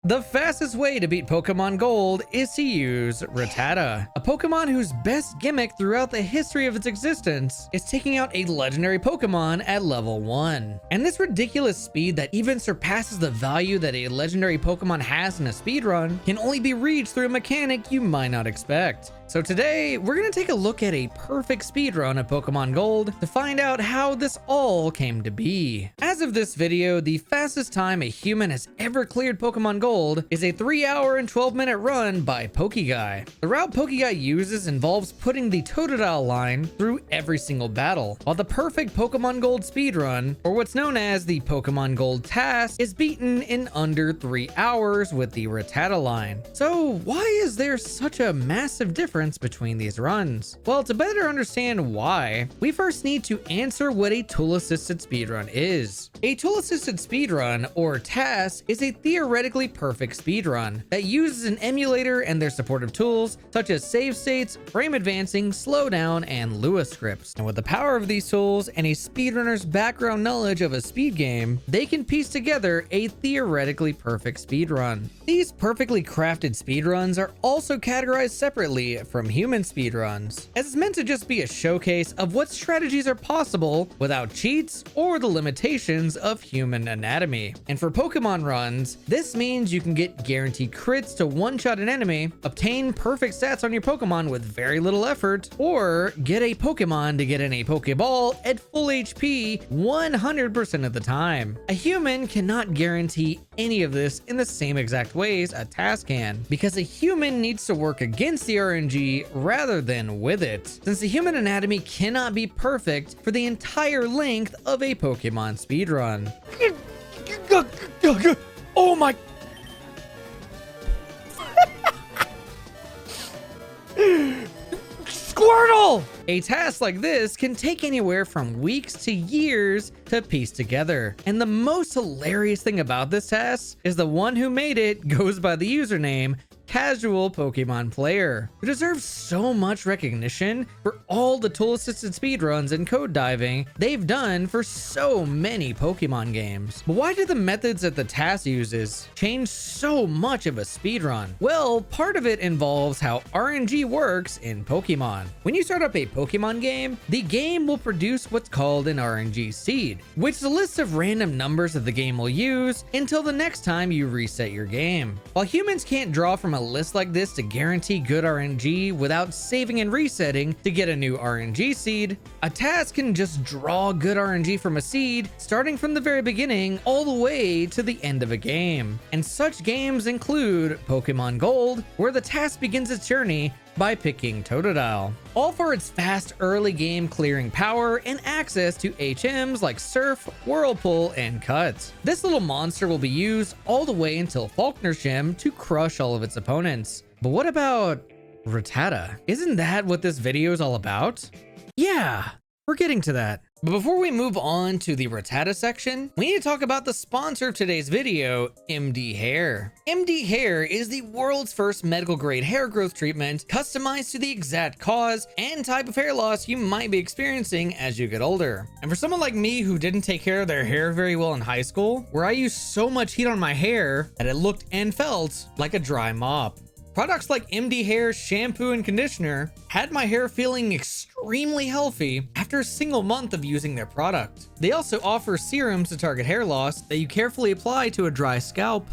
The fastest way to beat Pokemon Gold is to use Rattata, a Pokemon whose best gimmick throughout the history of its existence is taking out a legendary Pokemon at level 1. And this ridiculous speed that even surpasses the value that a legendary Pokemon has in a speedrun can only be reached through a mechanic you might not expect. So today, we're going to take a look at a perfect speedrun of Pokemon Gold to find out how this all came to be. As of this video, the fastest time a human has ever cleared Pokemon Gold is a 3-hour and 12-minute run by PokeGuy. The route PokeGuy uses involves putting the Totodile line through every single battle, while the perfect Pokemon Gold speedrun, or what's known as the Pokemon Gold task, is beaten in under 3 hours with the Rattata line. So why is there such a massive difference between these runs? Well, to better understand why, we first need to answer what a tool-assisted speedrun is. A tool-assisted speedrun, or TAS, is a theoretically perfect speedrun that uses an emulator and their supportive tools such as save states, frame advancing, slowdown, and Lua scripts. And with the power of these tools and a speedrunner's background knowledge of a speed game, they can piece together a theoretically perfect speedrun. These perfectly crafted speedruns are also categorized separately from human speedruns, as it's meant to just be a showcase of what strategies are possible without cheats or the limitations of human anatomy. And for Pokemon runs, this means you can get guaranteed crits to one-shot an enemy, obtain perfect stats on your Pokemon with very little effort, or get a Pokemon to get in a Pokeball at full HP 100% of the time. A human cannot guarantee any of this in the same exact ways a task can, because a human needs to work against the RNG rather than with it, since the human anatomy cannot be perfect for the entire length of a Pokemon speedrun. Oh my... Squirtle! A task like this can take anywhere from weeks to years to piece together. And the most hilarious thing about this task is the one who made it goes by the username Casual Pokemon Player, who deserves so much recognition for all the tool-assisted speedruns and code diving they've done for so many Pokemon games. But why do the methods that the task uses change so much of a speedrun? Well, part of it involves how RNG works in Pokemon. When you start up a Pokemon game, the game will produce what's called an RNG seed, which is a list of random numbers that the game will use until the next time you reset your game. While humans can't draw from a list like this to guarantee good RNG without saving and resetting to get a new RNG seed, a task can just draw good RNG from a seed starting from the very beginning all the way to the end of a game. And such games include Pokemon Gold, where the task begins its journey by picking Totodile, all for its fast early game clearing power and access to HMs like Surf, Whirlpool, and Cut. This little monster will be used all the way until Falkner's Gem to crush all of its opponents. But what about Rattata? Isn't that what this video is all about? Yeah, we're getting to that. But before we move on to the Rattata section, we need to talk about the sponsor of today's video, MD Hair. MD Hair is the world's first medical grade hair growth treatment customized to the exact cause and type of hair loss you might be experiencing as you get older. And for someone like me who didn't take care of their hair very well in high school, where I used so much heat on my hair that it looked and felt like a dry mop, products like MD Hair's shampoo and conditioner had my hair feeling extremely healthy after a single month of using their product. They also offer serums to target hair loss that you carefully apply to a dry scalp,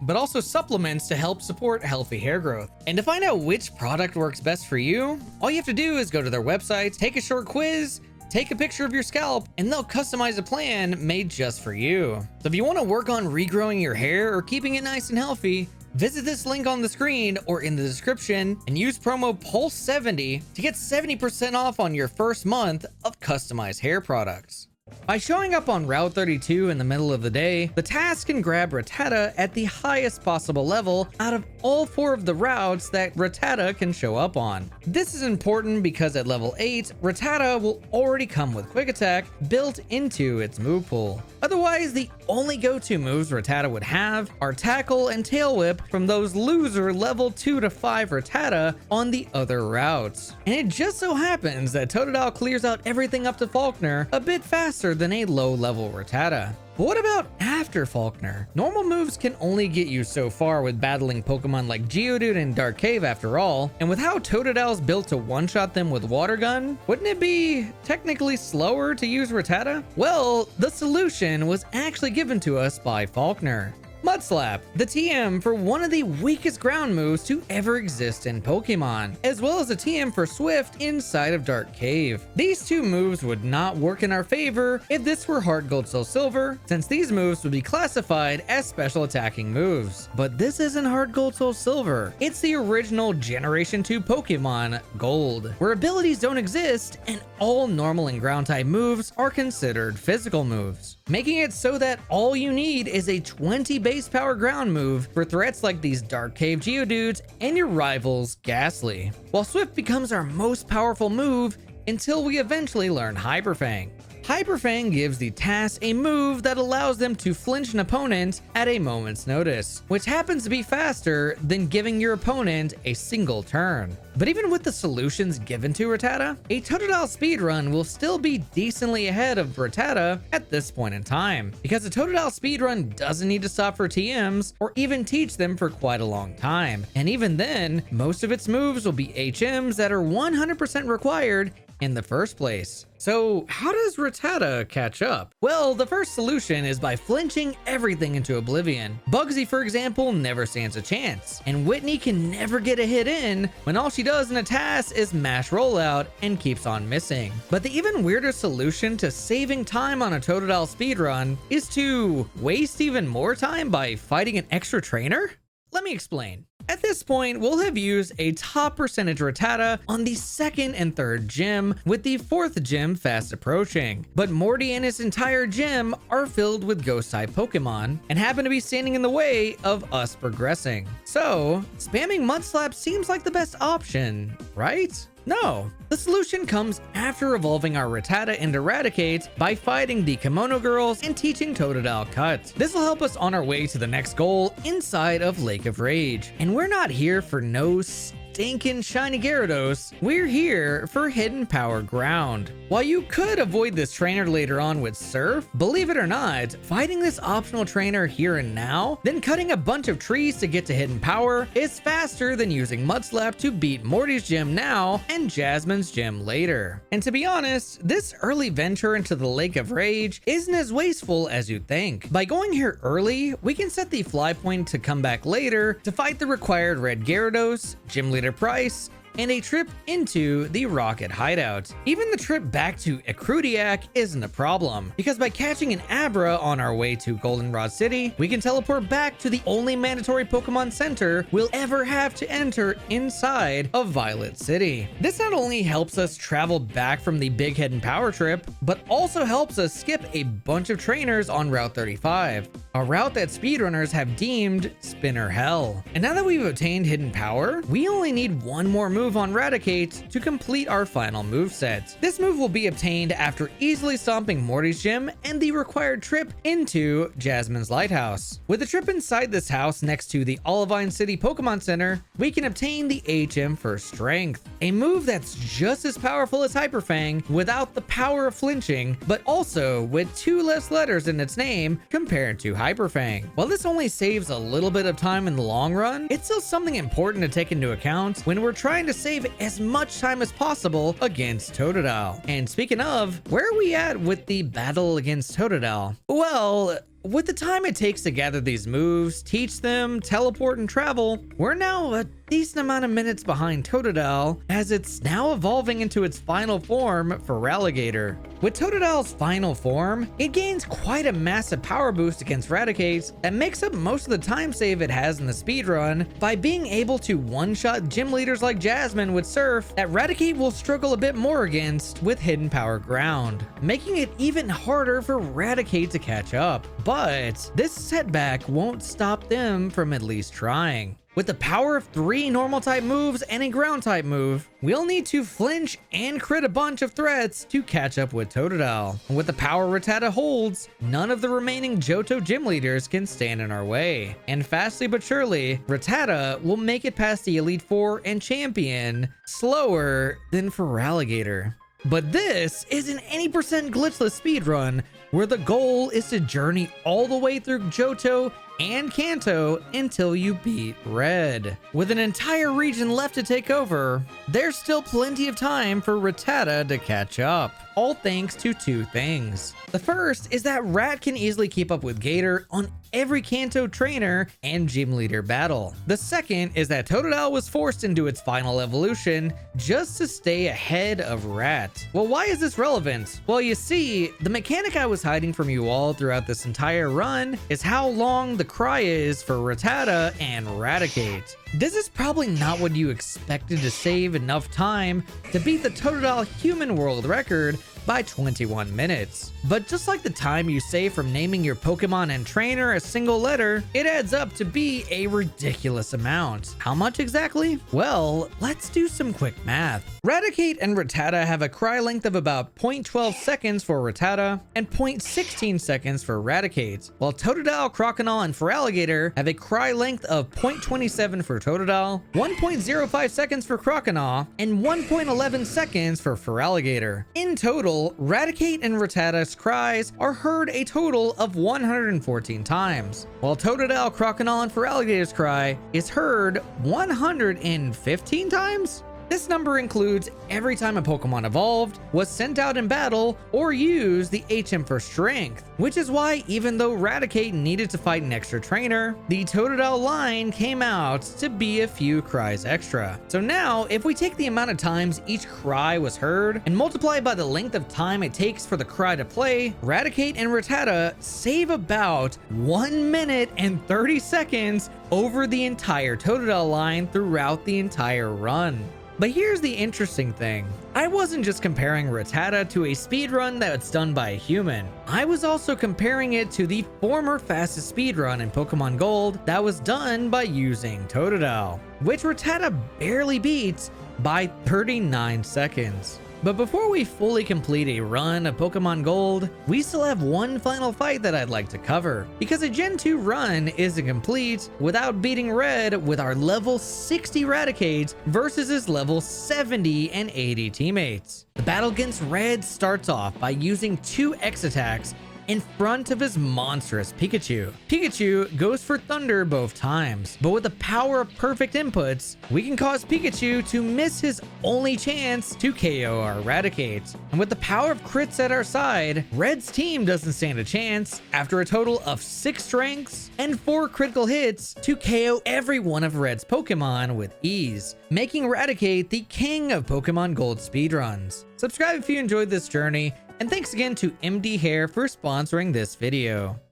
but also supplements to help support healthy hair growth. And to find out which product works best for you, all you have to do is go to their website, take a short quiz, take a picture of your scalp, and they'll customize a plan made just for you. So if you want to work on regrowing your hair or keeping it nice and healthy, visit this link on the screen or in the description and use promo PULSE70 to get 70% off on your first month of customized hair products. By showing up on Route 32 in the middle of the day, the task can grab Rattata at the highest possible level out of all 4 of the routes that Rattata can show up on. This is important because at level 8, Rattata will already come with Quick Attack built into its move pool. Otherwise, the only go-to moves Rattata would have are Tackle and Tail Whip from those loser level 2 to 5 Rattata on the other routes. And it just so happens that Totodile clears out everything up to Falkner a bit faster faster than a low-level Rattata. But what about after Faulkner? Normal moves can only get you so far with battling Pokemon like Geodude and Dark Cave after all, and with how Totodil's built to one-shot them with Water Gun, wouldn't it be technically slower to use Rattata? Well, the solution was actually given to us by Faulkner. Mud Slap, the TM for one of the weakest ground moves to ever exist in Pokemon, as well as a TM for Swift inside of Dark Cave. These two moves would not work in our favor if this were Heart Gold Soul Silver, since these moves would be classified as special attacking moves. But this isn't Heart Gold Soul Silver, it's the original Generation 2 Pokemon, Gold, where abilities don't exist and all normal and ground type moves are considered physical moves, making it so that all you need is a 20 base power ground move for threats like these Dark Cave Geodudes and your rivals Ghastly, while Swift becomes our most powerful move until we eventually learn Hyper Fang. Hyper Fang gives the TAS a move that allows them to flinch an opponent at a moment's notice, which happens to be faster than giving your opponent a single turn. But even with the solutions given to Rattata, a Totodile speedrun will still be decently ahead of Rattata at this point in time, because a Totodile speedrun doesn't need to stop for TMs or even teach them for quite a long time. And even then, most of its moves will be HMs that are 100% required in the first place. So how does Rattata catch up? Well, the first solution is by flinching everything into oblivion. Bugsy, for example, never stands a chance, and Whitney can never get a hit in when all she does in a task is mash rollout and keeps on missing. But the even weirder solution to saving time on a Totodile speedrun is to waste even more time by fighting an extra trainer? Let me explain. At this point, we'll have used a top percentage Rattata on the second and third gym, with the fourth gym fast approaching. But Morty and his entire gym are filled with ghost-type Pokemon and happen to be standing in the way of us progressing. So, spamming Mud Slap seems like the best option, right? No, the solution comes after evolving our Rattata into Eradicate by fighting the Kimono Girls and teaching Totodile Cut. This will help us on our way to the next goal inside of Lake of Rage. And we're not here for no stinking shiny Gyarados, we're here for Hidden Power Ground. While you could avoid this trainer later on with Surf, believe it or not, fighting this optional trainer here and now, then cutting a bunch of trees to get to Hidden Power is faster than using Mud Slap to beat Morty's gym now and Jasmine's gym later. And to be honest, this early venture into the Lake of Rage isn't as wasteful as you'd think. By going here early, we can set the fly point to come back later to fight the required red Gyarados, Gym Leader Price, and a trip into the Rocket Hideout. Even the trip back to Ecrudiac isn't a problem, because by catching an Abra on our way to Goldenrod City, we can teleport back to the only mandatory Pokemon Center we'll ever have to enter inside of Violet City. This not only helps us travel back from the Big Hidden Power trip, but also helps us skip a bunch of trainers on Route 35, a route that speedrunners have deemed Spinner Hell. And now that we've obtained Hidden Power, we only need one more move on Eradicate to complete our final moveset. This move will be obtained after easily stomping Morty's gym and the required trip into Jasmine's Lighthouse. With the trip inside this house next to the Olivine City Pokemon Center, we can obtain the HM for Strength, a move that's just as powerful as Hyper Fang without the power of flinching, but also with 2 less letters in its name compared to Hyper Fang. While this only saves a little bit of time in the long run, it's still something important to take into account when we're trying to save as much time as possible against Totodile. And speaking of, where are we at with the battle against Totodile? Well, with the time it takes to gather these moves, teach them, teleport, and travel, we're now a decent amount of minutes behind Totodile, as it's now evolving into its final form for Ralligator. With Totodile's final form, it gains quite a massive power boost against Eradicate that makes up most of the time save it has in the speedrun by being able to one-shot gym leaders like Jasmine with Surf that Eradicate will struggle a bit more against with Hidden Power Ground, making it even harder for Eradicate to catch up. But this setback won't stop them from at least trying. With the power of 3 normal type moves and a ground type move, we'll need to flinch and crit a bunch of threats to catch up with Totodile. And with the power Rattata holds, none of the remaining Johto gym leaders can stand in our way. And fastly but surely, Rattata will make it past the Elite Four and Champion slower than Feraligatr. But this isn't any percent glitchless speedrun where the goal is to journey all the way through Johto and Kanto until you beat Red. With an entire region left to take over, there's still plenty of time for Rattata to catch up. All thanks to two things. The first is that Rat can easily keep up with Gator on every Kanto trainer and gym leader battle. The second is that Totodile was forced into its final evolution just to stay ahead of Rat. Well, why is this relevant? Well, you see, the mechanic I was hiding from you all throughout this entire run is how long the cry is for Rattata and Raticate. This is probably not what you expected to save enough time to beat the Totodile human world record by 21 minutes. But just like the time you save from naming your Pokemon and trainer a single letter, it adds up to be a ridiculous amount. How much exactly? Well, let's do some quick math. Raticate and Rattata have a cry length of about 0.12 seconds for Rattata and 0.16 seconds for Raticate, while Totodile, Croconaw, and Feraligatr have a cry length of 0.27 for Totodile, 1.05 seconds for Croconaw, and 1.11 seconds for Feraligatr. In total, Raticate and Rattata's cries are heard a total of 114 times, while Totodile, Croconaw, and Feraligatr's cry is heard 115 times? This number includes every time a Pokemon evolved, was sent out in battle, or used the HM for strength, which is why even though Raticate needed to fight an extra trainer, the Totodile line came out to be a few cries extra. So now, if we take the amount of times each cry was heard and multiply by the length of time it takes for the cry to play, Raticate and Rattata save about 1 minute and 30 seconds over the entire Totodile line throughout the entire run. But here's the interesting thing. I wasn't just comparing Rattata to a speedrun that's done by a human. I was also comparing it to the former fastest speedrun in Pokemon Gold that was done by using Totodile, which Rattata barely beats by 39 seconds. But before we fully complete a run of Pokemon Gold, we still have one final fight that I'd like to cover, because a Gen 2 run isn't complete without beating Red with our level 60 Raticate versus his level 70 and 80 teammates. The battle against Red starts off by using 2 X attacks in front of his monstrous Pikachu. Pikachu goes for Thunder both times, but with the power of perfect inputs, we can cause Pikachu to miss his only chance to KO our Raticate. And with the power of crits at our side, Red's team doesn't stand a chance after a total of 6 strengths and 4 critical hits to KO every one of Red's Pokemon with ease, making Raticate the king of Pokemon Gold speedruns. Subscribe if you enjoyed this journey, and thanks again to MD Hair for sponsoring this video.